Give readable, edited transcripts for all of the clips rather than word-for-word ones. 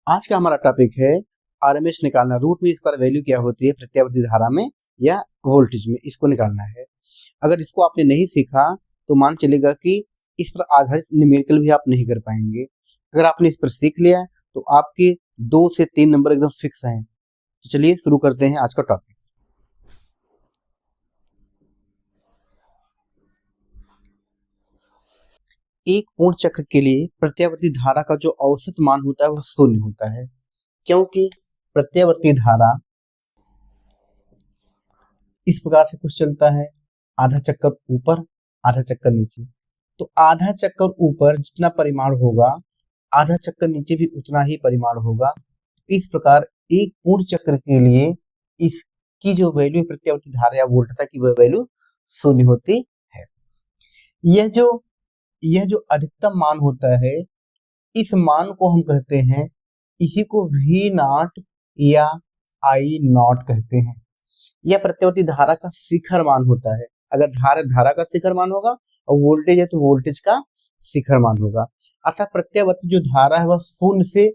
आज का हमारा टॉपिक है आरएमएस निकालना। रूट मीन स्क्वायर वैल्यू क्या होती है प्रत्यावर्ती धारा में या वोल्टेज में, इसको निकालना है। अगर इसको आपने नहीं सीखा तो मान चलेगा कि इस पर आधारित न्यूमेरिकल भी आप नहीं कर पाएंगे। अगर आपने इस पर सीख लिया तो आपके 2 से 3 नंबर एकदम फिक्स हैं। तो चलिए शुरू करते हैं आज का टॉपिक। एक पूर्ण चक्र के लिए प्रत्यावर्ती धारा का जो औसत मान होता है वह 0 होता है, क्योंकि प्रत्यावर्ती धारा इस प्रकार से कुछ चलता है, आधा चक्कर ऊपर आधा चक्कर नीचे। तो आधा चक्कर ऊपर जितना परिमाण होगा आधा चक्कर नीचे भी उतना ही परिमाण होगा। इस प्रकार एक पूर्ण चक्र के लिए इसकी जो वैल्यू प्रत्यावर्ती धारा या वोल्टता की वह वैल्यू 0 होती है। यह जो अधिकतम मान होता है इस मान को हम कहते हैं, इसी को V नॉट या I नॉट कहते हैं। यह प्रत्यावर्ती धारा का शिखर मान होता है। अगर धारा का शिखर मान होगा और वोल्टेज है तो वोल्टेज का शिखर मान होगा। अर्थात प्रत्यावर्ती जो धारा है वह शून्य से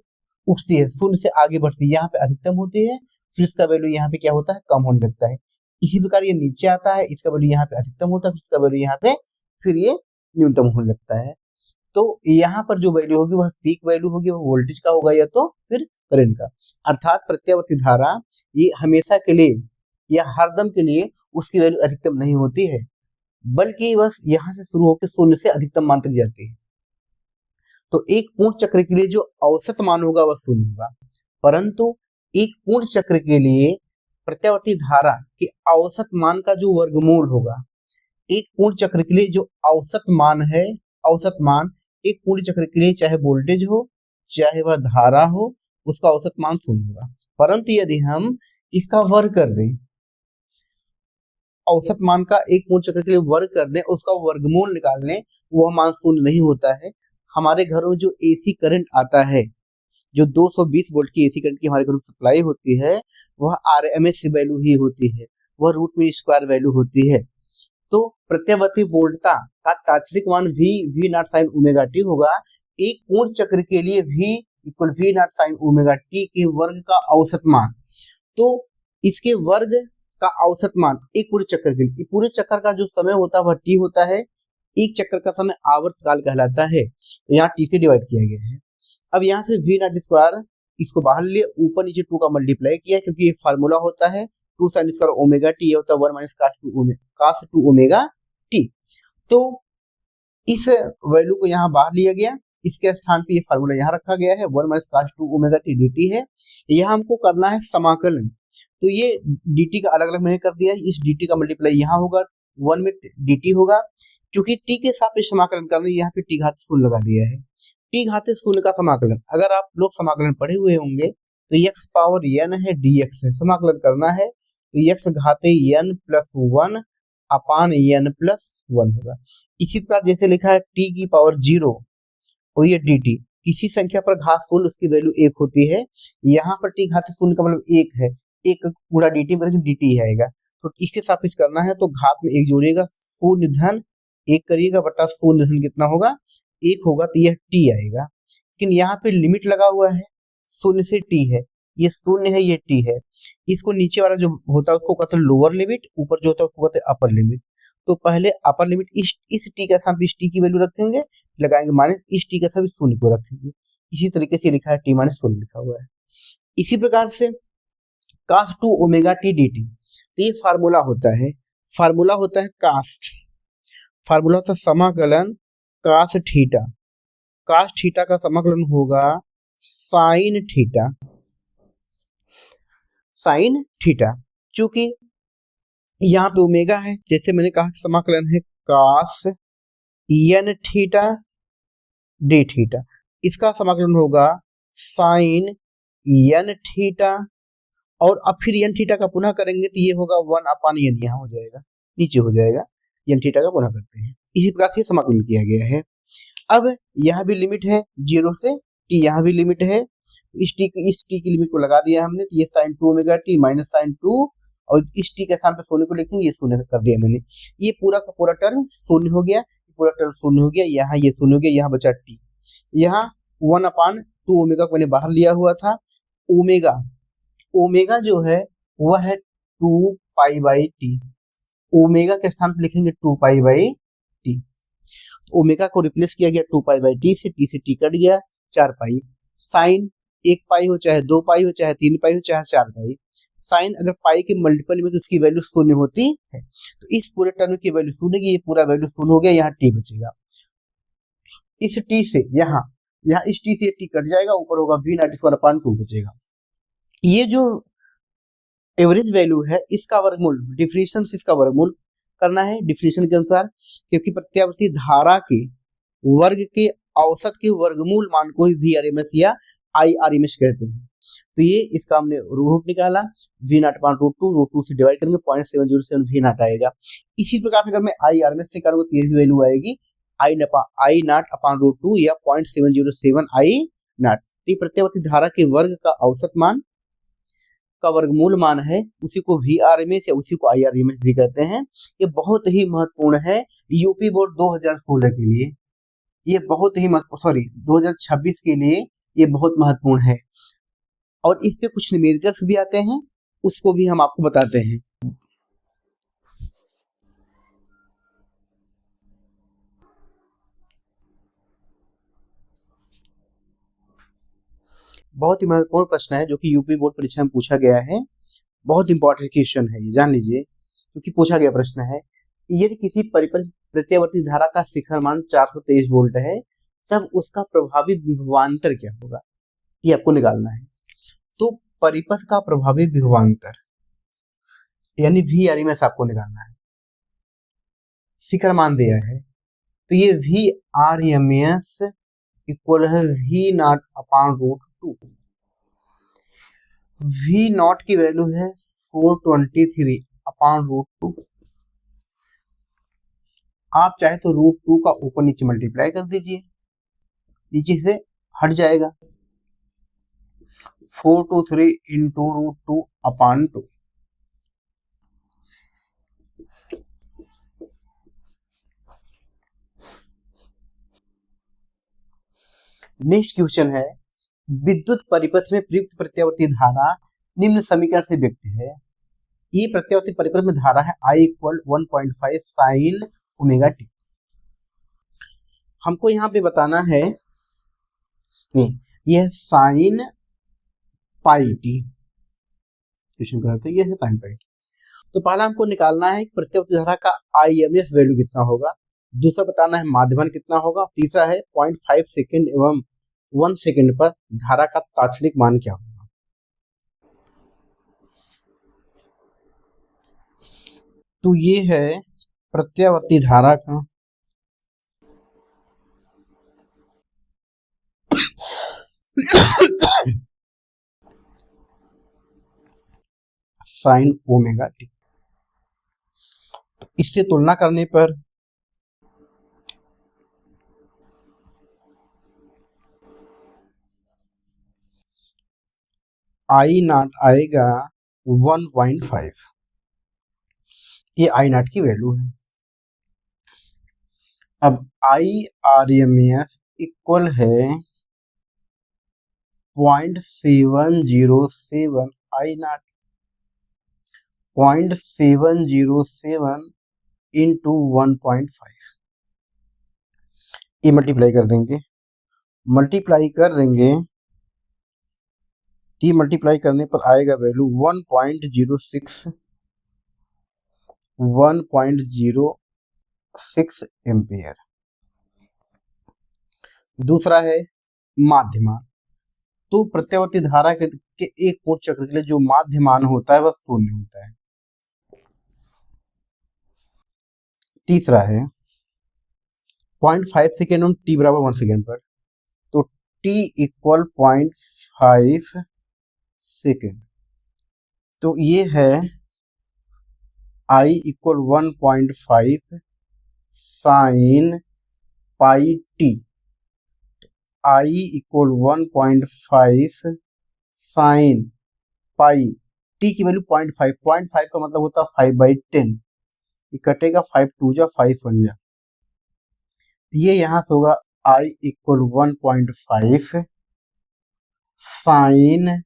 उठती है, शून्य से आगे बढ़ती है, यहाँ पे अधिकतम होती है, फिर इसका वैल्यू यहाँ पे क्या होता है, कम होने लगता है। इसी प्रकार ये नीचे आता है, इसका वैल्यू यहाँ पे अधिकतम होता है, फिर इसका वैल्यू यहाँ पे फिर ये न्यूनतम होने लगता है। तो यहाँ पर जो वैल्यू होगी वह पीक वैल्यू होगी, वह वोल्टेज का होगा या तो फिर करंट का। अर्थात प्रत्यावर्ती धारा ये हमेशा के लिए या हरदम के लिए उसकी वैल्यू अधिकतम नहीं होती है, बल्कि बस यहाँ से शुरू होकर शून्य से अधिकतम मान तक जाती है। तो एक पूर्ण चक्र के लिए जो औसत मान होगा वह 0 होगा, परंतु एक पूर्ण चक्र के लिए प्रत्यावर्ती धारा के औसत मान का जो वर्गमूल होगा, एक पूर्ण चक्र के लिए जो औसत मान है, औसत मान एक पूर्ण चक्र के लिए चाहे वोल्टेज हो चाहे वह धारा हो, उसका औसत मान 0 होगा। परंतु यदि हम इसका वर्ग कर दें, औसत मान का एक पूर्ण चक्र के लिए वर्ग कर दें, उसका वर्गमूल निकाल लें, तो वह मान 0 नहीं होता है। हमारे घरों में जो एसी करंट आता है, जो 220 वोल्ट की एसी करंट की हमारे घरों में सप्लाई होती है, वह आरएमएस वैल्यू ही होती है, वह रूट मीन स्क्वायर वैल्यू होती है। तो प्रत्यावर्ती वोल्टता का तात्क्षणिक मान V not sine omega T होगा। एक पूर्ण चक्र के लिए V equal V not sine omega T के वर्ग का औसत मान। तो इसके वर्ग का औसत मान एक पूरे चक्र के लिए, पूरे चक्कर का जो समय होता है वह T होता है। एक चक्कर का समय आवर्त काल कहलाता है, तो यहाँ T से डिवाइड किया गया है। अब यहाँ से V नॉट स्क्वायर इसको बाहर लिए, ऊपर नीचे 2 का मल्टीप्लाई किया, क्योंकि ये फार्मूला होता है 2 साइन स्क्वायर ओमेगा टी, ये होता है 1 माइनस cos 2 ओमेगा टी। तो इस वैल्यू को यहाँ बाहर लिया गया, इसके स्थान पे ये फार्मूला यहाँ रखा गया है, 1 minus cos 2 omega T dt है। यहाँ हमको करना है समाकलन, तो ये dt का अलग अलग मैंने कर दिया है। इस dt का मल्टीप्लाई यहाँ होगा, 1 में dt होगा। क्योंकि t के सापेक्ष समाकलन करना, यहाँ पे t घात 0 लगा दिया है। t घात 0 का समाकलन, अगर आप लोग समाकलन पढ़े हुए होंगे तो x पावर n है dx है, समाकलन करना है तो x घाते n प्लस 1 अपान n प्लस 1 होगा। इसी प्रकार जैसे लिखा है t की पावर 0 और ये dt, किसी संख्या पर घात 0 उसकी वैल्यू 1 होती है। यहाँ पर t घात 0 का मतलब 1 है, एक पूरा dt में dt आएगा, तो इसके सापेक्ष करना है तो घात में 1 जोड़िएगा, 0 धन 1 करिएगा बटा 0 धन कितना होगा, 1 होगा, तो यह t आएगा। लेकिन यहाँ पे लिमिट लगा हुआ है, 0 से t है, ये 0 है ये t है। इसको नीचे वाला जो होता है उसको कहते हैं लोअर लिमिट, ऊपर जो होता है उसको कहते हैं अपर लिमिट। तो पहले अपर लिमिट इस t के साथ इस t की वैल्यू रखेंगे, लगाएंगे माइनस, इस t के साथ 0 को रखेंगे। इसी तरीके से लिखा है t माइनस 0 लिखा हुआ है। इसी प्रकार से cos 2 ओमेगा टी dt, तो ये फार्मूला होता है, फार्मूला होता है फार्मूला होता है समाकलन cos थीटा। cos थीटा का समाकलन होगा साइन थीटा। चूंकि यहाँ पे ओमेगा है, जैसे मैंने कहा समाकलन है cos n theta d theta, इसका समाकलन होगा साइन n थीटा, और अब फिर n थीटा का पुनः करेंगे तो ये होगा 1 अपान n, यहाँ हो जाएगा, नीचे हो जाएगा, n थीटा का पुनः करते हैं। इसी प्रकार से समाकलन किया गया है। अब यहाँ भी लिमिट है 0 से t, यहाँ भी लिमिट है, इस t की लिमिट को लगा दिया हमने, तो ये sine 2 omega T minus sine 2, और इस t के स्थान पर 0 को लिखेंगे, ये 0 कर दिया मैंने। ये पूरा का पूरा टर्म 0 हो गया, पूरा टर्म 0 हो गया, यहाँ ये 0 हो गया, यहाँ बचा t, यहाँ 1 अपान टू ओमेगा को मैंने बाहर लिया हुआ था। ओमेगा ओमेगा जो है वह है 2 पाई बाई टी। ओमेगा के स्थान पर लिखेंगे 2 पाई बाई टी। ओमेगा को रिप्लेस किया गया 2 पाई बाई टी से, टी से टी कट गया, 4 पाई। साइन 1 पाई हो, चाहे 2 पाई हो, चाहे 3 पाई हो, चाहे 4 पाई। साइन अगर पाई के मल्टीपल में तो उसकी वैल्यू शून्य होती है, तो इस पूरे टर्म की वैल्यू शून्य की, ये पूरा वैल्यू शून्य हो गया, यहाँ टी बचेगा। इस टी से यहाँ इस टी से टी कट जाएगा, ऊपर होगा वी नॉट स्क्वायर अपॉन 2 बचेगा। ये जो एवरेज वैल्यू है इसका वर्गमूल, डिफिनेशन से इसका वर्गमूल करना है डिफिनेशन के अनुसार, क्योंकि प्रत्यावर्ती धारा के वर्ग के औसत के वर्गमूल मान को ही वी आर एम एस या आई आर एम एस कहते हैं। तो ये इसका हमने रूट निकाला, V naught upon root two से डिवाइड करेंगे 0.707 वी नॉट आएगा। इसी प्रकार से अगर मैं आई आर एम एस निकालूंगा तो ये भी वैल्यू आएगी आई नॉट अपॉन रूट 2 या 0.707 आई नॉट। तो प्रत्यावर्ती धारा के वर्ग का औसत मान का वर्गमूल मान है, उसी को वी आर एम एस या उसी को आई आर एम एस भी कहते हैं। ये बहुत ही महत्वपूर्ण है यूपी बोर्ड 2016 के लिए, ये बहुत ही 2026 के लिए ये बहुत महत्वपूर्ण है। और इस पे कुछ न्यूमेरिकल्स भी आते हैं, उसको भी हम आपको बताते हैं। बहुत ही महत्वपूर्ण प्रश्न है जो कि यूपी बोर्ड परीक्षा में पूछा गया है। बहुत इंपॉर्टेंट क्वेश्चन है, ये जान लीजिए, क्योंकि पूछा गया प्रश्न है। यदि किसी परिपथ प्रत्यावर्ती धारा का शिखर मान 423 वोल्ट है, तब उसका प्रभावी विभवांतर क्या होगा, ये आपको निकालना है। तो परिपथ का प्रभावी विभवांतर यानी वी आर एम एस आपको निकालना है। शिखर मान दिया है, तो ये v r M S equal है v naught upon root 2। V naught की वैल्यू है 423 अपॉन रूट 2। आप चाहे तो रूट 2 का ऊपर नीचे मल्टीप्लाई कर दीजिए, नीचे से हट जाएगा। 423 into root 2 upon 2। Next question है, विद्युत परिपथ में प्रयुक्त प्रत्यावर्ती धारा निम्न समीकरण से व्यक्त है। ये प्रत्यावर्ती परिपथ में धारा है I equal 1.5 sine omega T. हमको यहाँ पे बताना है, नहीं, यह साइन पाई टी क्वेश्चन करा था, ये है साइन पाई टी। तो पहला हमको निकालना है प्रत्यावर्ती धारा का IMS वैल्यू कितना होगा, दूसरा बताना है माध्यमन कितना होगा, तीसरा है 0.5 सेकेंड एवं 1 सेकेंड पर धारा का तात्क्षणिक मान क्या होगा। तो ये है प्रत्यावर्ती धारा का साइन ओमेगा टी। तो इससे तुलना करने पर आई नॉट आएगा 1.5, ये आई नॉट की वैल्यू है। अब I R M S equal है 0.707 आई नॉट, 0.707 इंटू 1.5। ये मल्टीप्लाई कर देंगे, टी मल्टीप्लाई करने पर आएगा वैल्यू 1.06 एम्पियर। दूसरा है माध्यमान। तो प्रत्यावर्ती धारा के एक पूर्ण चक्र के लिए जो माध्यमान होता है वह शून्य होता है। तीसरा है 0.5 सेकेंड और टी बराबर 1 सेकेंड पर, तो टी इक्वल 0.5 सेकेंड। तो ये है आई इक्वल 1.5 साइन पाई टी। आई इक्वल 1.5 साइन पाई टी की वैल्यू 0.5 का मतलब होता है 5/10। ये कटेगा 5 2 जा 5 1 जा, ये यहां से होगा I equal 1.5 sine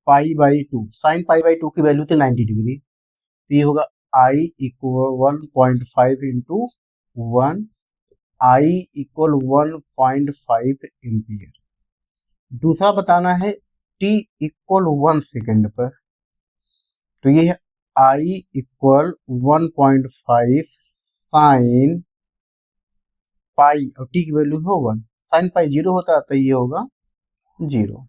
pi by two, sine pi by two की वैल्यू थी 90 डिग्री, तो ये होगा I equal 1.5 into 1, I equal 1.5 ampere. दूसरा बताना है टी इक्वल 1 सेकेंड पर, तो ये है आई इक्वल 1.5 साइन पाई और टी की वैल्यू है 1, साइन पाई 0 होता है तो ये होगा 0।